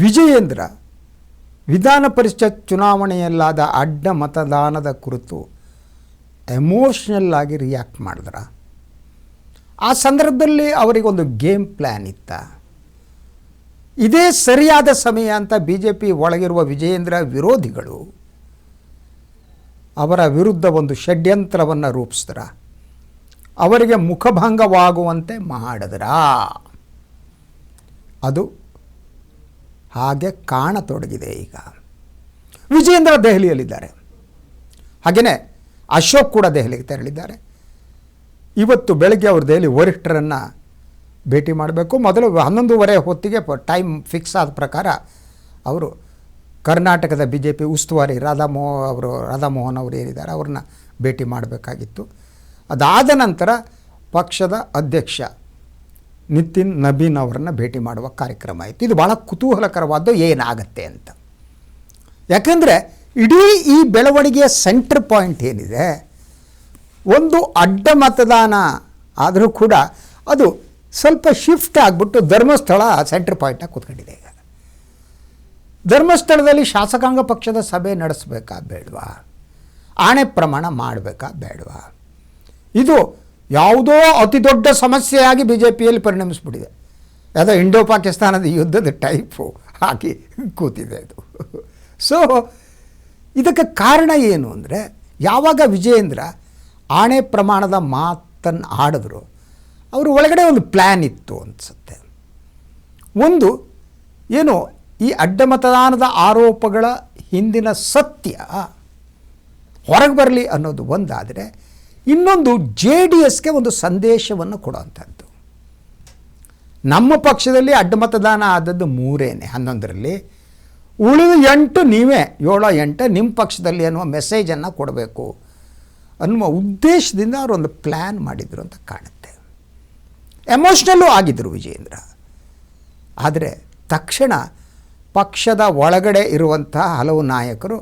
ವಿಜಯೇಂದ್ರ ವಿಧಾನ ಪರಿಷತ್ ಚುನಾವಣೆಯಲ್ಲಾದ ಅಡ್ಡ ಮತದಾನದ ಕುರಿತು ಎಮೋಷ್ನಲ್ ಆಗಿ ರಿಯಾಕ್ಟ್ ಮಾಡಿದ್ರ. ಆ ಸಂದರ್ಭದಲ್ಲಿ ಅವರಿಗೊಂದು ಗೇಮ್ ಪ್ಲ್ಯಾನ್ ಇತ್ತ. ಇದೇ ಸರಿಯಾದ ಸಮಯ ಅಂತ ಬಿ ಜೆ ಪಿ ಒಳಗಿರುವ ವಿಜಯೇಂದ್ರ ವಿರೋಧಿಗಳು ಅವರ ವಿರುದ್ಧ ಒಂದು ಷಡ್ಯಂತ್ರವನ್ನು ರೂಪಿಸಿದ್ರ, ಅವರಿಗೆ ಮುಖಭಂಗವಾಗುವಂತೆ ಮಾಡಿದ್ರ. ಅದು ಹಾಗೆ ಕಾಣತೊಡಗಿದೆ. ಈಗ ವಿಜಯೇಂದ್ರ ದೆಹಲಿಯಲ್ಲಿದ್ದಾರೆ, ಹಾಗೆಯೇ ಅಶೋಕ್ ಕೂಡ ದೆಹಲಿಗೆ ತೆರಳಿದ್ದಾರೆ. ಇವತ್ತು ಬೆಳಗ್ಗೆ ಅವರು ದೆಹಲಿ ವರಿಷ್ಠರನ್ನು ಭೇಟಿ ಮಾಡಬೇಕು. ಮೊದಲು 11:30 ಹೊತ್ತಿಗೆ ಟೈಮ್ ಫಿಕ್ಸ್ ಆದ ಪ್ರಕಾರ ಅವರು ಕರ್ನಾಟಕದ ಬಿ ಜೆ ಪಿ ಉಸ್ತುವಾರಿ ರಾಧಾಮೋಹನ್ ಅವರು ಏನಿದ್ದಾರೆ ಅವ್ರನ್ನ ಭೇಟಿ ಮಾಡಬೇಕಾಗಿತ್ತು. ಅದಾದ ನಂತರ ಪಕ್ಷದ ಅಧ್ಯಕ್ಷ ನಿತಿನ್ ನಬೀನ್ ಅವರನ್ನು ಭೇಟಿ ಮಾಡುವ ಕಾರ್ಯಕ್ರಮ ಆಯಿತು. ಇದು ಭಾಳ ಕುತೂಹಲಕರವಾದ್ದು ಏನಾಗತ್ತೆ ಅಂತ. ಯಾಕೆಂದರೆ ಇಡೀ ಈ ಬೆಳವಣಿಗೆಯ ಸೆಂಟರ್ ಪಾಯಿಂಟ್ ಏನಿದೆ, ಒಂದು ಅಡ್ಡ ಮತದಾನ ಆದರೂ ಕೂಡ ಅದು ಸ್ವಲ್ಪ ಶಿಫ್ಟ್ ಆಗಿಬಿಟ್ಟು ಧರ್ಮಸ್ಥಳ ಸೆಂಟರ್ ಪಾಯಿಂಟಾಗಿ ಕೂತ್ಕೊಂಡಿದೆ. ಈಗ ಧರ್ಮಸ್ಥಳದಲ್ಲಿ ಶಾಸಕಾಂಗ ಪಕ್ಷದ ಸಭೆ ನಡೆಸಬೇಕಾ ಬೇಡವಾ, ಆಣೆ ಪ್ರಮಾಣ ಮಾಡಬೇಕಾ ಬೇಡವಾ, ಇದು ಯಾವುದೋ ಅತಿ ದೊಡ್ಡ ಸಮಸ್ಯೆಯಾಗಿ ಬಿ ಜೆ ಪಿಯಲ್ಲಿ ಪರಿಣಮಿಸ್ಬಿಟ್ಟಿದೆ. ಯಾವುದೋ ಇಂಡೋ ಪಾಕಿಸ್ತಾನದ ಯುದ್ಧದ ಟೈಪು ಹಾಕಿ ಕೂತಿದೆ ಇದು. ಸೊ ಇದಕ್ಕೆ ಕಾರಣ ಏನು ಅಂದರೆ, ಯಾವಾಗ ವಿಜಯೇಂದ್ರ ಆಣೆ ಪ್ರಮಾಣದ ಮಾತನ್ನು ಆಡಿದ್ರು ಅವರು ಒಳಗಡೆ ಒಂದು ಪ್ಲ್ಯಾನ್ ಇತ್ತು ಅನಿಸುತ್ತೆ. ಒಂದು ಏನು, ಈ ಅಡ್ಡ ಮತದಾನದ ಆರೋಪಗಳ ಹಿಂದಿನ ಸತ್ಯ ಹೊರಗೆ ಬರಲಿ ಅನ್ನೋದು ಒಂದಾದರೆ, ಇನ್ನೊಂದು ಜೆ ಡಿ ಎಸ್ಗೆ ಒಂದು ಸಂದೇಶವನ್ನು ಕೊಡುವಂಥದ್ದು. ನಮ್ಮ ಪಕ್ಷದಲ್ಲಿ ಅಡ್ಡ ಮತದಾನ ಆದದ್ದು 3 11ರಲ್ಲಿ, ಉಳಿದ 8 ನೀವೇ 7 8 ನಿಮ್ಮ ಪಕ್ಷದಲ್ಲಿ ಅನ್ನುವ ಮೆಸೇಜನ್ನು ಕೊಡಬೇಕು ಅನ್ನುವ ಉದ್ದೇಶದಿಂದ ಅವರೊಂದು ಪ್ಲ್ಯಾನ್ ಮಾಡಿದರು ಅಂತ ಕಾಣುತ್ತೆ. ಎಮೋಷ್ನಲ್ಲೂ ಆಗಿದ್ದರು ವಿಜಯೇಂದ್ರ. ಆದರೆ ತಕ್ಷಣ ಪಕ್ಷದ ಒಳಗಡೆ ಇರುವಂಥ ಹಲವು ನಾಯಕರು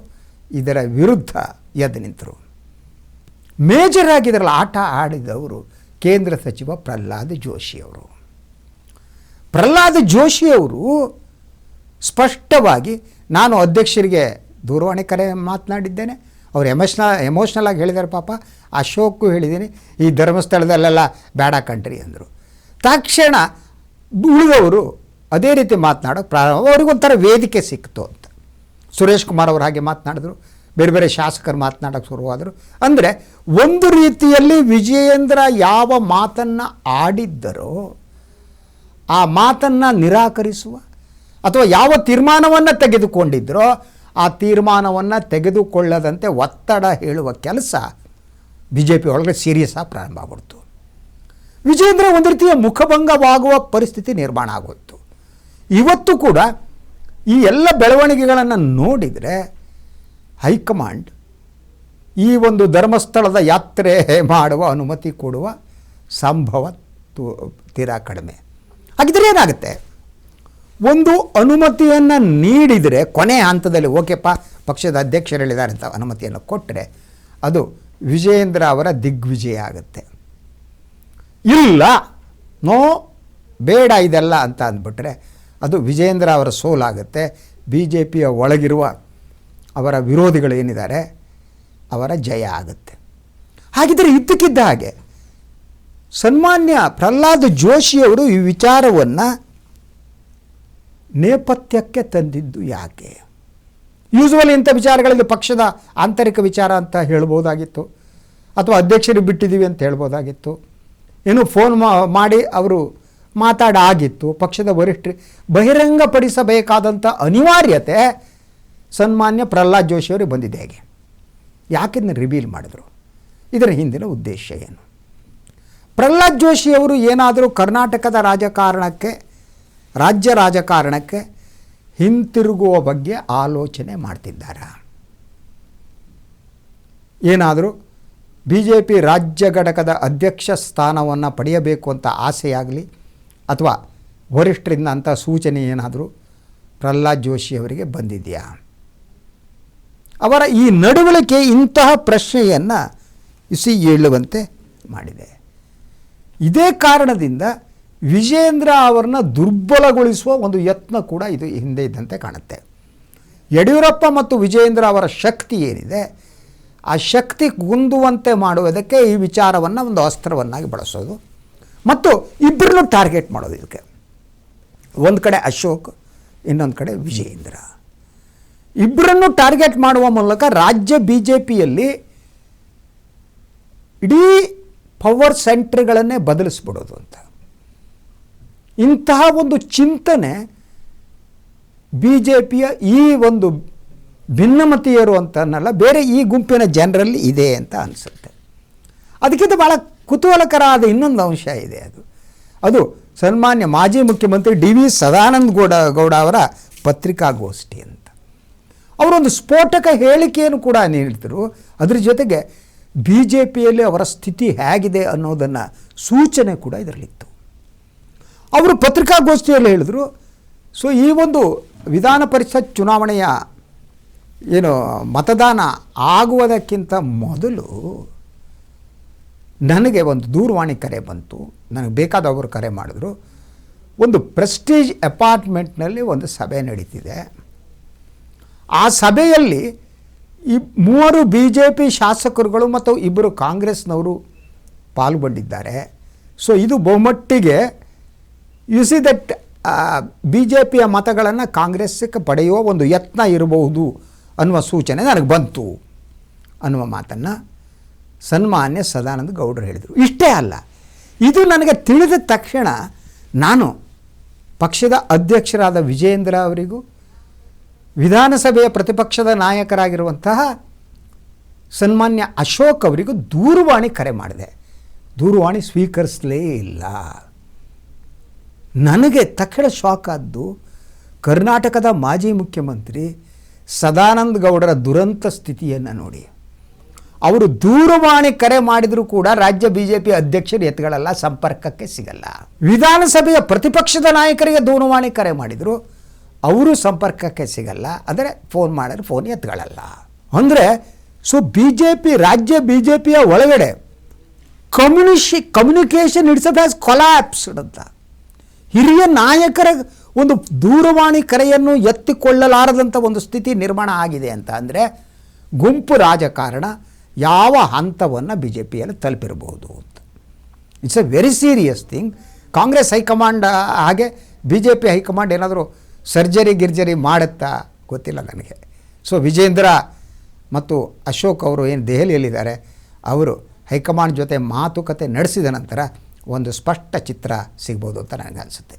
ಇದರ ವಿರುದ್ಧ ಎದ್ದು ನಿಂತರು. ಮೇಜರ್ ಆಗಿ ಇದರಲ್ಲಿ ಆಟ ಆಡಿದವರು ಕೇಂದ್ರ ಸಚಿವ ಪ್ರಹ್ಲಾದ್ ಜೋಶಿಯವರು. ಪ್ರಹ್ಲಾದ್ ಜೋಶಿಯವರು ಸ್ಪಷ್ಟವಾಗಿ, ನಾನು ಅಧ್ಯಕ್ಷರಿಗೆ ದೂರವಾಣಿ ಕರೆ ಮಾತನಾಡಿದ್ದೇನೆ, ಅವರು ಎಮೋಷ್ನಲ್ ಆಗಿ ಹೇಳಿದ್ದಾರೆ. ಪಾಪ ಅಶೋಕು ಹೇಳಿದ್ದೀನಿ, ಈ ಧರ್ಮಸ್ಥಳದಲ್ಲೆಲ್ಲ ಬೇಡ ಕಂಟ್ರಿ ಅಂದರು. ತಕ್ಷಣ ಉಳಿದವರು ಅದೇ ರೀತಿ ಮಾತನಾಡೋಕ್ಕೆ ಅವ್ರಿಗೊಂಥರ ವೇದಿಕೆ ಸಿಕ್ತು ಅಂತ. ಸುರೇಶ್ ಕುಮಾರ್ ಅವರು ಹಾಗೆ ಮಾತನಾಡಿದ್ರು, ಬೇರೆ ಬೇರೆ ಶಾಸಕರು ಮಾತನಾಡೋಕ್ಕೆ ಶುರುವಾದರು. ಅಂದರೆ ಒಂದು ರೀತಿಯಲ್ಲಿ ವಿಜಯೇಂದ್ರ ಯಾವ ಮಾತನ್ನು ಆಡಿದ್ದರೋ ಆ ಮಾತನ್ನು ನಿರಾಕರಿಸುವ ಅಥವಾ ಯಾವ ತೀರ್ಮಾನವನ್ನು ತೆಗೆದುಕೊಂಡಿದ್ದರೋ ಆ ತೀರ್ಮಾನವನ್ನು ತೆಗೆದುಕೊಳ್ಳದಂತೆ ಒತ್ತಡ ಹೇಳುವ ಕೆಲಸ ಬಿ ಜೆ ಪಿ ಒಳಗಡೆ ಸೀರಿಯಸ್ ಆಗಿ ಪ್ರಾರಂಭ ಆಗ್ಬಿಡ್ತು. ವಿಜಯೇಂದ್ರ ಒಂದು ರೀತಿಯ ಮುಖಭಂಗವಾಗುವ ಪರಿಸ್ಥಿತಿ ನಿರ್ಮಾಣ ಆಗೋಯಿತು. ಇವತ್ತು ಕೂಡ ಈ ಎಲ್ಲ ಬೆಳವಣಿಗೆಗಳನ್ನು ನೋಡಿದರೆ ಹೈಕಮಾಂಡ್ ಈ ಒಂದು ಧರ್ಮಸ್ಥಳದ ಯಾತ್ರೆ ಮಾಡುವ ಅನುಮತಿ ಕೊಡುವ ಸಂಭವ ತೀರಾ ಕಡಿಮೆ. ಹಾಗಿದ್ರೆ ಏನಾಗುತ್ತೆ, ಒಂದು ಅನುಮತಿಯನ್ನು ನೀಡಿದರೆ ಕೊನೆ ಹಂತದಲ್ಲಿ ಓಕೆಪ್ಪ ಪಕ್ಷದ ಅಧ್ಯಕ್ಷರು ಹೇಳಿದ್ದಾರೆ ಅಂತ ಅನುಮತಿಯನ್ನು ಕೊಟ್ಟರೆ ಅದು ವಿಜಯೇಂದ್ರ ಅವರ ದಿಗ್ವಿಜಯ ಆಗುತ್ತೆ. ಇಲ್ಲ, ನೋ, ಬೇಡ ಇದೆಲ್ಲ ಅಂತ ಅಂದ್ಬಿಟ್ರೆ ಅದು ವಿಜಯೇಂದ್ರ ಅವರ ಸೋಲಾಗುತ್ತೆ. ಬಿ ಜೆ ಪಿಯ ಒಳಗಿರುವ ಅವರ ವಿರೋಧಿಗಳು ಏನಿದ್ದಾರೆ ಅವರ ಜಯ ಆಗುತ್ತೆ. ಹಾಗಿದ್ದರೆ ಇದ್ದಕ್ಕಿದ್ದ ಹಾಗೆ ಸನ್ಮಾನ್ಯ ಪ್ರಹ್ಲಾದ್ ಜೋಶಿಯವರು ಈ ವಿಚಾರವನ್ನು ನೇಪಥ್ಯಕ್ಕೆ ತಂದಿದ್ದು ಯಾಕೆ? ಯೂಸುವಲಿ ಇಂಥ ವಿಚಾರಗಳಲ್ಲಿ ಪಕ್ಷದ ಆಂತರಿಕ ವಿಚಾರ ಅಂತ ಹೇಳ್ಬೋದಾಗಿತ್ತು, ಅಥವಾ ಅಧ್ಯಕ್ಷರಿಗೆ ಬಿಟ್ಟಿದ್ದೀವಿ ಅಂತ ಹೇಳ್ಬೋದಾಗಿತ್ತು, ಏನು ಫೋನ್ ಮಾಡಿ ಅವರು ಮಾತಾಡಾಗಿತ್ತು. ಪಕ್ಷದ ವರಿಷ್ಠರು ಬಹಿರಂಗಪಡಿಸಬೇಕಾದಂಥ ಅನಿವಾರ್ಯತೆ ಸನ್ಮಾನ್ಯ ಪ್ರಹ್ಲಾದ್ ಜೋಶಿಯವರು ಬಂದಿದೆ. ಹೇಗೆ, ಯಾಕೆಂದು ರಿವೀಲ್ ಮಾಡಿದ್ರು? ಇದರ ಹಿಂದಿನ ಉದ್ದೇಶ ಏನು? ಪ್ರಹ್ಲಾದ್ ಜೋಶಿಯವರು ಏನಾದರೂ ಕರ್ನಾಟಕದ ರಾಜ್ಯ ರಾಜಕಾರಣಕ್ಕೆ ಹಿಂತಿರುಗುವ ಬಗ್ಗೆ ಆಲೋಚನೆ ಮಾಡ್ತಿದ್ದಾರಾ? ಏನಾದರೂ ಬಿ ಜೆ ಪಿ ರಾಜ್ಯ ಘಟಕದ ಅಧ್ಯಕ್ಷ ಸ್ಥಾನವನ್ನು ಪಡೆಯಬೇಕು ಅಂತ ಆಸೆಯಾಗಲಿ ಅಥವಾ ವರಿಷ್ಠರಿಂದ ಅಂಥ ಸೂಚನೆ ಏನಾದರೂ ಪ್ರಹ್ಲಾದ್ ಜೋಶಿಯವರಿಗೆ ಬಂದಿದೆಯಾ? ಅವರ ಈ ನಡವಳಿಕೆ ಇಂತಹ ಪ್ರಶ್ನೆಯನ್ನು ಏಳುವಂತೆ ಮಾಡಿದೆ. ಇದೇ ಕಾರಣದಿಂದ ವಿಜೇಂದ್ರ ಅವರನ್ನ ದುರ್ಬಲಗೊಳಿಸುವ ಒಂದು ಯತ್ನ ಕೂಡ ಇದು ಹಿಂದೆ ಇದ್ದಂತೆ ಕಾಣುತ್ತೆ. ಯಡಿಯೂರಪ್ಪ ಮತ್ತು ವಿಜೇಂದ್ರ ಅವರ ಶಕ್ತಿ ಏನಿದೆ, ಆ ಶಕ್ತಿ ಕುಂದುವಂತೆ ಮಾಡುವುದಕ್ಕೆ ಈ ವಿಚಾರವನ್ನು ಒಂದು ಅಸ್ತ್ರವನ್ನಾಗಿ ಬಳಸೋದು ಮತ್ತು ಇಬ್ಬರನ್ನು ಟಾರ್ಗೆಟ್ ಮಾಡೋದು. ಇದಕ್ಕೆ ಒಂದು ಕಡೆ ಅಶೋಕ್, ಇನ್ನೊಂದು ಕಡೆ ವಿಜೇಂದ್ರ, ಇಬ್ಬರನ್ನು ಟಾರ್ಗೆಟ್ ಮಾಡುವ ಮೂಲಕ ರಾಜ್ಯ BJPಯಲ್ಲಿ ಇಡೀ ಪವರ್ ಸೆಂಟರ್ಗಳನ್ನೇ ಬದಲಿಸ್ಬಿಡೋದು ಅಂತ. ಇಂತಹ ಒಂದು ಚಿಂತನೆ BJPಯ ಈ ಒಂದು ಭಿನ್ನಮತೀಯರು ಅಂತನಲ್ಲ, ಬೇರೆ ಈ ಗುಂಪಿನ ಜನರಲ್ಲಿ ಇದೆ ಅಂತ ಅನಿಸುತ್ತೆ. ಅದಕ್ಕಿಂತ ಭಾಳ ಕುತೂಹಲಕರವಾದ ಇನ್ನೊಂದು ಅಂಶ ಇದೆ. ಅದು ಸನ್ಮಾನ್ಯ ಮಾಜಿ ಮುಖ್ಯಮಂತ್ರಿ DV ಸದಾನಂದ ಗೌಡ ಅವರ ಪತ್ರಿಕಾಗೋಷ್ಠಿ ಅಂತ. ಅವರೊಂದು ಸ್ಫೋಟಕ ಹೇಳಿಕೆಯನ್ನು ಕೂಡ ನೀಡಿದರು. ಅದರ ಜೊತೆಗೆ BJPಯಲ್ಲಿ ಅವರ ಸ್ಥಿತಿ ಹೇಗಿದೆ ಅನ್ನೋದನ್ನು ಸೂಚನೆ ಕೂಡ ಇದರಲ್ಲಿತ್ತು. ಅವರು ಪತ್ರಿಕಾಗೋಷ್ಠಿಯಲ್ಲಿ ಹೇಳಿದರು, ಸೊ ಈ ಒಂದು ವಿಧಾನ ಪರಿಷತ್ ಚುನಾವಣೆಯ ಮತದಾನ ಆಗುವುದಕ್ಕಿಂತ ಮೊದಲು ನನಗೆ ಒಂದು ದೂರವಾಣಿ ಕರೆ ಬಂತು. ನನಗೆ ಬೇಕಾದವರು ಕರೆ ಮಾಡಿದ್ರು. ಒಂದು ಪ್ರೆಸ್ಟೀಜ್ ಅಪಾರ್ಟ್ಮೆಂಟ್ನಲ್ಲಿ ಒಂದು ಸಭೆ ನಡೀತಿದೆ. ಆ ಸಭೆಯಲ್ಲಿ 3 BJP ಶಾಸಕರುಗಳು ಮತ್ತು 2 ಕಾಂಗ್ರೆಸ್ನವರು ಪಾಲ್ಗೊಂಡಿದ್ದಾರೆ. ಸೊ ಇದು ಬಹುಮಟ್ಟಿಗೆ ಯು ಸಿ ದಟ್ BJPಯ ಮತಗಳನ್ನು ಕಾಂಗ್ರೆಸ್ಗೆ ಪಡೆಯುವ ಒಂದು ಯತ್ನ ಇರಬಹುದು ಅನ್ನುವ ಸೂಚನೆ ನನಗೆ ಬಂತು ಅನ್ನುವ ಮಾತನ್ನು ಸನ್ಮಾನ್ಯ ಸದಾನಂದ ಗೌಡರು ಹೇಳಿದರು. ಇಷ್ಟೇ ಅಲ್ಲ, ಇದು ನನಗೆ ತಿಳಿದ ತಕ್ಷಣ ನಾನು ಪಕ್ಷದ ಅಧ್ಯಕ್ಷರಾದ ವಿಜೇಂದ್ರ ಅವರಿಗೂ ವಿಧಾನಸಭೆಯ ಪ್ರತಿಪಕ್ಷದ ನಾಯಕರಾಗಿರುವಂತಹ ಸನ್ಮಾನ್ಯ ಅಶೋಕ್ ಅವರಿಗೂ ದೂರವಾಣಿ ಕರೆ ಮಾಡಿದೆ. ದೂರವಾಣಿ ಸ್ವೀಕರಿಸಲೇ ಇಲ್ಲ. ನನಗೆ ತಕ್ಷಣ ಶಾಕ್ ಆದ್ದು, ಕರ್ನಾಟಕದ ಮಾಜಿ ಮುಖ್ಯಮಂತ್ರಿ ಸದಾನಂದ ಗೌಡರ ದುರಂತ ಸ್ಥಿತಿಯನ್ನು ನೋಡಿ. ಅವರು ದೂರವಾಣಿ ಕರೆ ಮಾಡಿದರೂ ಕೂಡ ರಾಜ್ಯ BJP ಅಧ್ಯಕ್ಷರು ಎತ್ತುಗಳಲ್ಲ, ಸಂಪರ್ಕಕ್ಕೆ ಸಿಗಲ್ಲ. ವಿಧಾನಸಭೆಯ ಪ್ರತಿಪಕ್ಷದ ನಾಯಕರಿಗೆ ದೂರವಾಣಿ ಕರೆ ಮಾಡಿದರು, ಅವರು ಸಂಪರ್ಕಕ್ಕೆ ಸಿಗಲ್ಲ. ಅಂದರೆ ಫೋನ್ ಮಾಡಿದ್ರೆ ಫೋನ್ ಎತ್ತುಗಳಲ್ಲ. ಅಂದರೆ ಸೊ ರಾಜ್ಯ BJPಯ ಒಳಗಡೆ ಕಮ್ಯುನಿಕೇಷನ್ ಹ್ಯಾಸ್ ಕೊಲ್ಯಾಪ್ಸ್ಡ್ ಅಂತ. ಹಿರಿಯ ನಾಯಕರ ಒಂದು ದೂರವಾಣಿ ಕರೆಯನ್ನು ಎತ್ತಿಕೊಳ್ಳಲಾರದಂಥ ಒಂದು ಸ್ಥಿತಿ ನಿರ್ಮಾಣ ಆಗಿದೆ ಅಂತ ಅಂದರೆ ಗುಂಪು ರಾಜಕಾರಣ ಯಾವ ಹಂತವನ್ನು BJPಯಲ್ಲಿ ತಲುಪಿರಬಹುದು ಅಂತ. It's A very serious thing. Congress high command ಹಾಗೆ BJP ಹೈಕಮಾಂಡ್ ಏನಾದರೂ ಸರ್ಜರಿ ಮಾಡುತ್ತಾ ಗೊತ್ತಿಲ್ಲ ನನಗೆ. ಸೊ ವಿಜೇಂದ್ರ ಮತ್ತು ಅಶೋಕ್ ಅವರು ಏನು ದೆಹಲಿಯಲ್ಲಿದ್ದಾರೆ, ಅವರು ಹೈಕಮಾಂಡ್ ಜೊತೆ ಮಾತುಕತೆ ನಡೆಸಿದ ನಂತರ ಒಂದು ಸ್ಪಷ್ಟ ಚಿತ್ರ ಸಿಗ್ಬೋದು ಅಂತ ನನಗೆ ಅನಿಸುತ್ತೆ.